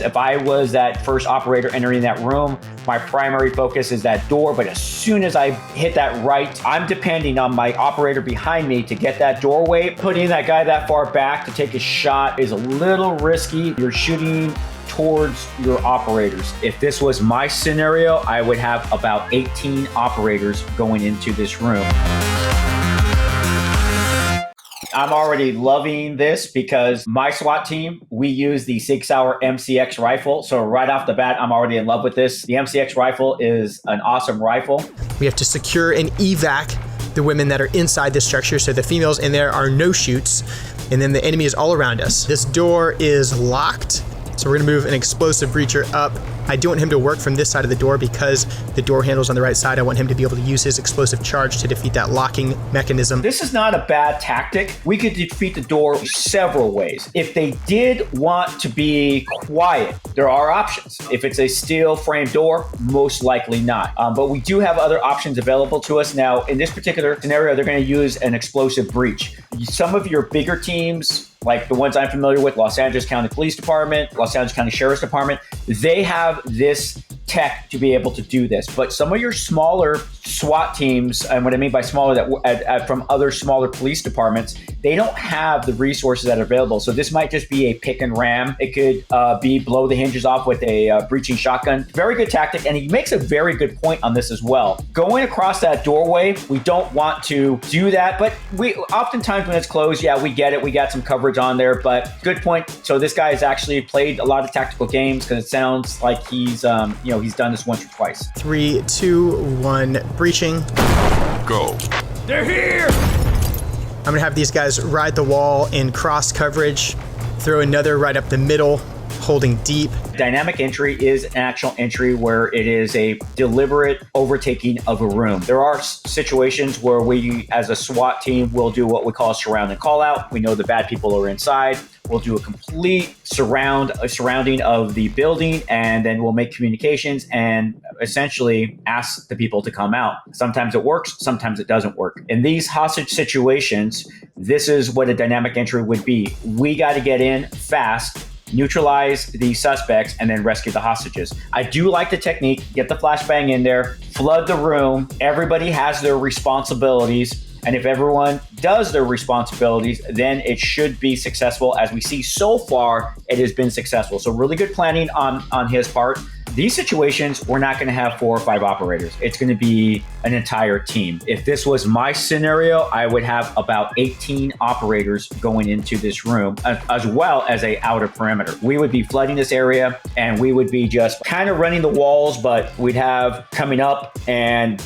If I was that first operator entering that room, my primary focus is that door, but as soon as I hit that right, I'm depending on my operator behind me to get that doorway. Putting that guy that far back to take a shot is a little risky. You're shooting towards your operators. If this was my scenario, I would have about 18 operators going into this room. I'm already loving this because my SWAT team, we use the Sig Sauer MCX rifle. So right off the bat, I'm already in love with this. The MCX rifle is an awesome rifle. We have to secure and evac the women that are inside the structure. So the females in there are no shoots. And then the enemy is all around us. This door is locked. So we're gonna move an explosive breacher up. I don't want him to work from this side of the door because the door handle's on the right side. I want him to be able to use his explosive charge to defeat that locking mechanism. This is not a bad tactic. We could defeat the door several ways. If they did want to be quiet, there are options. If it's a steel frame door, most likely not. But we do have other options available to us. Now, in this particular scenario, they're gonna use an explosive breach. Some of your bigger teams, like the ones I'm familiar with, Los Angeles County Police Department, Los Angeles County Sheriff's Department, they have this tech to be able to do this. But some of your smaller SWAT teams, and what I mean by smaller, that from other smaller police departments, they don't have the resources that are available. So this might just be a pick and ram. It could be blow the hinges off with a breaching shotgun. Very good tactic, and he makes a very good point on this as well. Going across that doorway, we don't want to do that, but we oftentimes when it's closed, yeah, we get it. We got some coverage on there, but good point. So this guy has actually played a lot of tactical games because it sounds like he's he's done this once or twice. 3, 2, 1, breaching. Go. They're here! I'm gonna have these guys ride the wall in cross coverage, throw another right up the middle, holding deep. Dynamic entry is an actual entry where it is a deliberate overtaking of a room. There are situations where we, as a SWAT team, will do what we call a surround and call out. We know the bad people are inside. We'll do a complete surrounding of the building, and then we'll make communications and essentially ask the people to come out. Sometimes it works, sometimes it doesn't work. In these hostage situations, this is what a dynamic entry would be. We got to get in fast, neutralize the suspects, and then rescue the hostages. I do like the technique. Get the flashbang in there, flood the room. Everybody has their responsibilities. And if everyone does their responsibilities, then it should be successful. As we see so far, it has been successful. So really good planning on his part. These situations, we're not going to have 4 or 5 operators. It's going to be an entire team. If this was my scenario, I would have about 18 operators going into this room, as well as a outer perimeter. We would be flooding this area, and we would be just kind of running the walls, but we'd have coming up and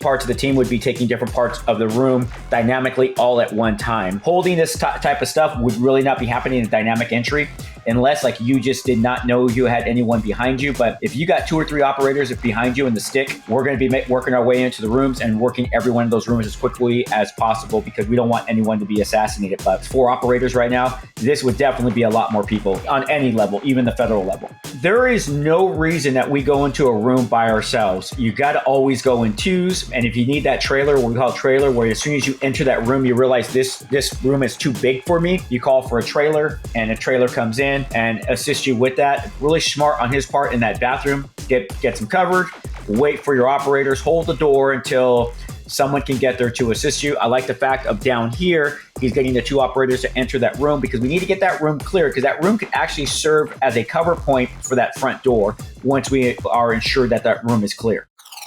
parts of the team would be taking different parts of the room dynamically all at one time. Holding this type of stuff would really not be happening in dynamic entry, unless like you just did not know you had anyone behind you. But if you got 2 or 3 operators behind you in the stick, we're going to be working our way into the rooms and working every one of those rooms as quickly as possible because we don't want anyone to be assassinated. But 4 operators right now, this would definitely be a lot more people on any level, even the federal level. There is no reason that we go into a room by ourselves. You got to always go in twos. And if you need that trailer, what we call a trailer, where as soon as you enter that room, you realize this room is too big for me, you call for a trailer, and a trailer comes in and assist you with that. Really smart on his part in that bathroom. Get some coverage, wait for your operators, hold the door until someone can get there to assist you. I like the fact of down here, he's getting the 2 operators to enter that room because we need to get that room clear, because that room could actually serve as a cover point for that front door once we are ensured that that room is clear.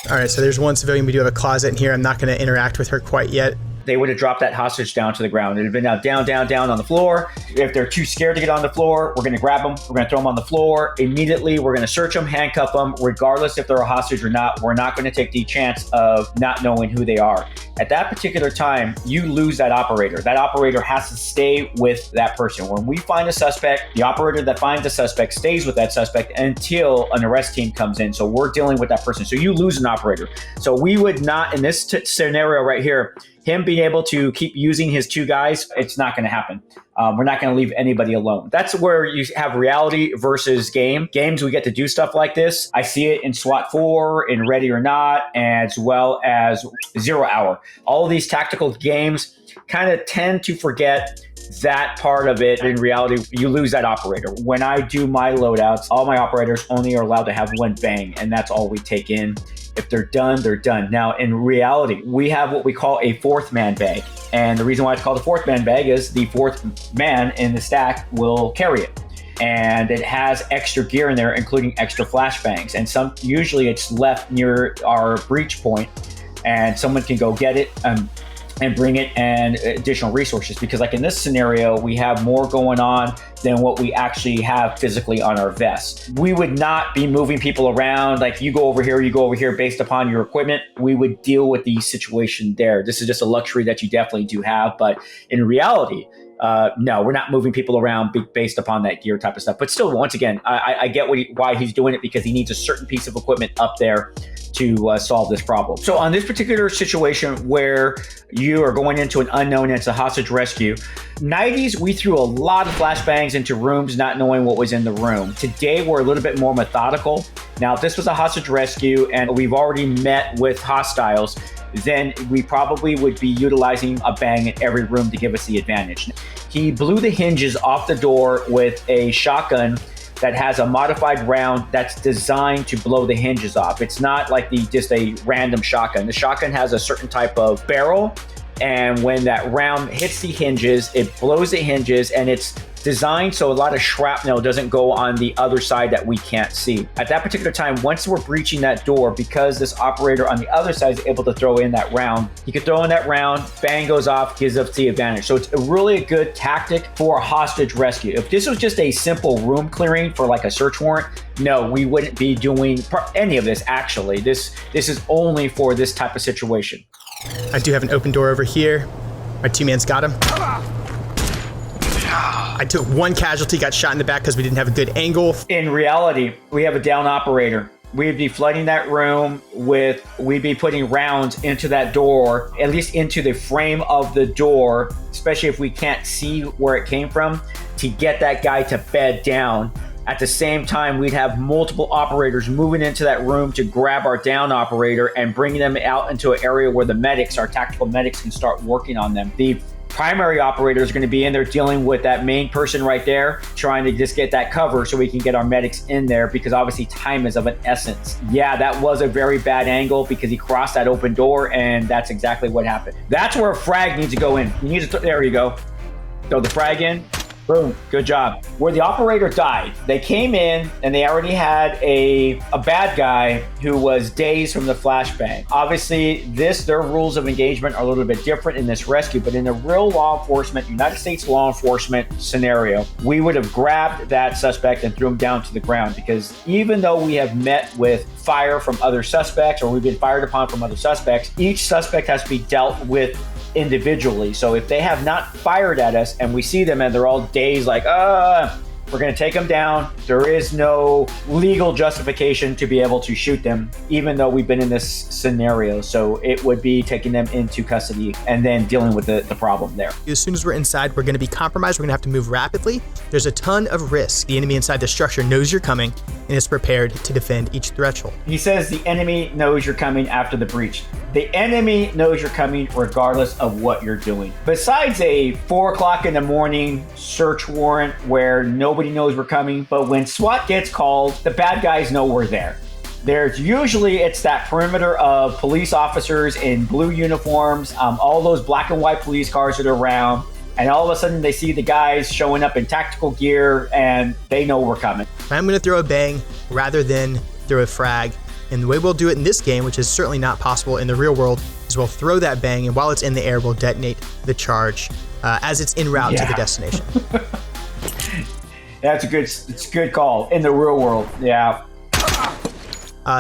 All right, so there's one civilian. We do have a closet in here. I'm not going to interact with her quite yet. They would have dropped that hostage down to the ground. It would have been now down on the floor. If they're too scared to get on the floor, we're going to grab them. We're going to throw them on the floor. Immediately, we're going to search them, handcuff them. Regardless if they're a hostage or not, we're not going to take the chance of not knowing who they are. At that particular time, you lose that operator. That operator has to stay with that person. When we find a suspect, the operator that finds the suspect stays with that suspect until an arrest team comes in. So we're dealing with that person. So you lose an operator. So we would not, in this scenario right here, him being able to keep using his 2 guys, it's not going to happen. We're not going to leave anybody alone. That's where you have reality versus game. Games, we get to do stuff like this. I see it in SWAT 4, in Ready or Not, as well as 0 Hour. All of these tactical games kind of tend to forget that part of it, in reality, you lose that operator. When I do my loadouts, all my operators only are allowed to have one bang, and that's all we take in. If they're done, they're done. Now, in reality, we have what we call a fourth man bag. And the reason why it's called a fourth man bag is the fourth man in the stack will carry it. And it has extra gear in there, including extra flashbangs. And usually it's left near our breach point, and someone can go get it and bring it, and additional resources. Because like in this scenario, we have more going on than what we actually have physically on our vests. We would not be moving people around. Like you go over here based upon your equipment. We would deal with the situation there. This is just a luxury that you definitely do have. But in reality, no, we're not moving people around based upon that gear type of stuff. But still, once again, I get why he's doing it, because he needs a certain piece of equipment up there to solve this problem. So on this particular situation where you are going into an unknown and it's a hostage rescue, 90s, we threw a lot of flashbangs into rooms not knowing what was in the room. Today, we're a little bit more methodical. Now, if this was a hostage rescue and we've already met with hostiles, then we probably would be utilizing a bang in every room to give us the advantage. He blew the hinges off the door with a shotgun that has a modified round that's designed to blow the hinges off. It's not like just a random shotgun. The shotgun has a certain type of barrel, and when that round hits the hinges, it blows the hinges, and it's designed so a lot of shrapnel doesn't go on the other side that we can't see. At that particular time, once we're breaching that door, because this operator on the other side is able to throw in that round, he could throw in that round, bang goes off, gives us the advantage. So it's really a good tactic for a hostage rescue. If this was just a simple room clearing for like a search warrant, no, we wouldn't be doing any of this actually. This is only for this type of situation. I do have an open door over here. My two-man's got him. I took one casualty, got shot in the back because we didn't have a good angle. In reality, we have a down operator. We'd be flooding that room we'd be putting rounds into that door, at least into the frame of the door, especially if we can't see where it came from, to get that guy to bed down. At the same time, we'd have multiple operators moving into that room to grab our down operator and bring them out into an area where the medics, our tactical medics, can start working on them. The primary operators are going to be in there dealing with that main person right there, trying to just get that cover so we can get our medics in there, because obviously time is of an essence. Yeah, that was a very bad angle because he crossed that open door, and that's exactly what happened. That's where a frag needs to go in. You need to, there you go. Throw the frag in. Boom, good job. Where the operator died, they came in and they already had a bad guy who was dazed from the flashbang. Obviously, their rules of engagement are a little bit different in this rescue, but in the real law enforcement, United States law enforcement scenario, we would have grabbed that suspect and threw him down to the ground, because even though we have met with fire from other suspects, or we've been fired upon from other suspects, each suspect has to be dealt with individually. So if they have not fired at us and we see them and they're all dazed like, we're going to take them down, there is no legal justification to be able to shoot them, even though we've been in this scenario. So it would be taking them into custody and then dealing with the problem there. As soon as we're inside, we're going to be compromised. We're going to have to move rapidly. There's a ton of risk. The enemy inside the structure knows you're coming and is prepared to defend each threshold. He says the enemy knows you're coming after the breach. The enemy knows you're coming regardless of what you're doing. Besides a 4 o'clock in the morning search warrant where nobody knows we're coming, but when SWAT gets called, the bad guys know we're there. It's that perimeter of police officers in blue uniforms, all those black and white police cars that are around, and all of a sudden they see the guys showing up in tactical gear and they know we're coming. I'm going to throw a bang rather than throw a frag. And the way we'll do it in this game, which is certainly not possible in the real world, is we'll throw that bang, and while it's in the air, we'll detonate the charge as it's en route to the destination. It's a good call. In the real world, yeah.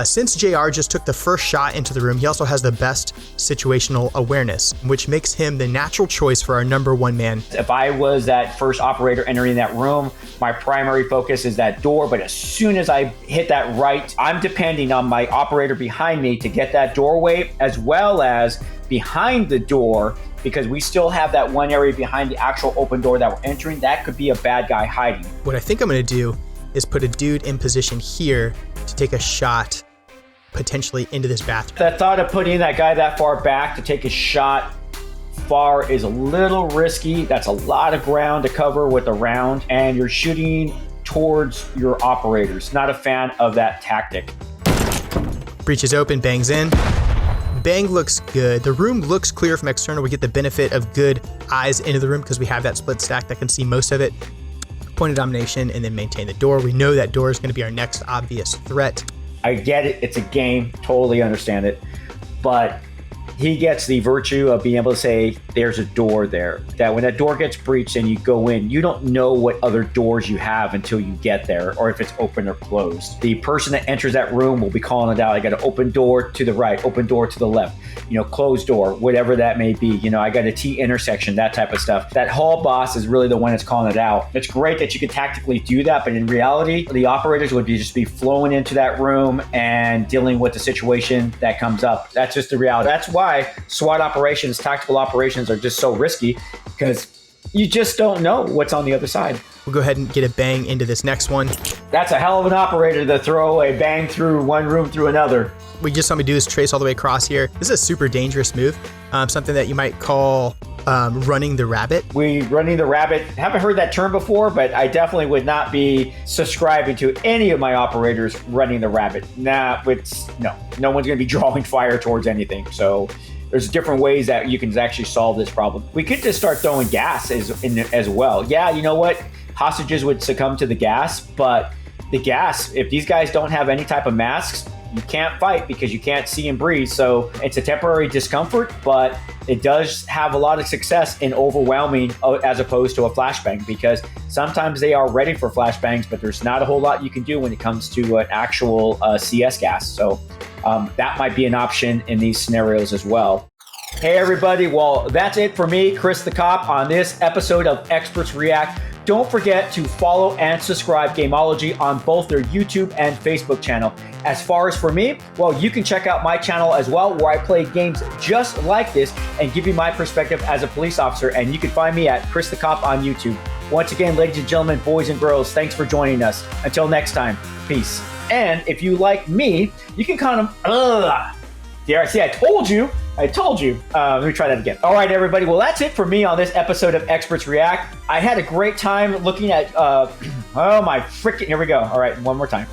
Since JR just took the first shot into the room, he also has the best situational awareness, which makes him the natural choice for our number one man. If I was that first operator entering that room, my primary focus is that door, but as soon as I hit that right, I'm depending on my operator behind me to get that doorway, as well as behind the door, because we still have that one area behind the actual open door that we're entering. That could be a bad guy hiding. What I think I'm going to do is put a dude in position here to take a shot potentially into this bathroom. The thought of putting that guy that far back to take a shot far is a little risky. That's a lot of ground to cover with a round, and you're shooting towards your operators. Not a fan of that tactic. Breach is open, bangs in. Bang looks good. The room looks clear from external. We get the benefit of good eyes into the room because we have that split stack that can see most of it. Point of domination and then maintain the door. We know that door is going to be our next obvious threat. I get it. It's a game. Totally understand it. But he gets the virtue of being able to say there's a door there, that when that door gets breached and you go in, you don't know what other doors you have until you get there, or if it's open or closed. The person that enters that room will be calling it out. I got an open door to the right, open door to the left, closed door, whatever that may be. I got a T intersection, that type of stuff. That hall boss is really the one that's calling it out. It's great that you can tactically do that, but in reality, the operators would just be flowing into that room and dealing with the situation that comes up. That's just the reality. That's why SWAT operations, tactical operations are just so risky, because you just don't know what's on the other side. We'll go ahead and get a bang into this next one. That's a hell of an operator to throw a bang through one room through another. We just saw me do is trace all the way across here. This is a super dangerous move. Something that you might call running the rabbit. Running the rabbit. Haven't heard that term before, but I definitely would not be subscribing to any of my operators running the rabbit. No one's going to be drawing fire towards anything. So there's different ways that you can actually solve this problem. We could just start throwing gas as well. Yeah, you know what? Hostages would succumb to the gas, but the gas, if these guys don't have any type of masks, you can't fight because you can't see and breathe. So it's a temporary discomfort, but it does have a lot of success in overwhelming as opposed to a flashbang, because sometimes they are ready for flashbangs, but there's not a whole lot you can do when it comes to an actual CS gas. So that might be an option in these scenarios as well. Hey everybody, well, that's it for me, Chris the Cop, on this episode of Experts React. Don't forget to follow and subscribe Gamology on both their YouTube and Facebook channel. As far as for me, well, you can check out my channel as well, where I play games just like this and give you my perspective as a police officer. And you can find me at Chris the Cop on YouTube. Once again, ladies and gentlemen, boys and girls, thanks for joining us. Until next time, peace. And if you like me, you can kind of, see, I told you. Let me try that again. All right, everybody. Well, that's it for me on this episode of Experts React. I had a great time looking at, here we go. All right, one more time.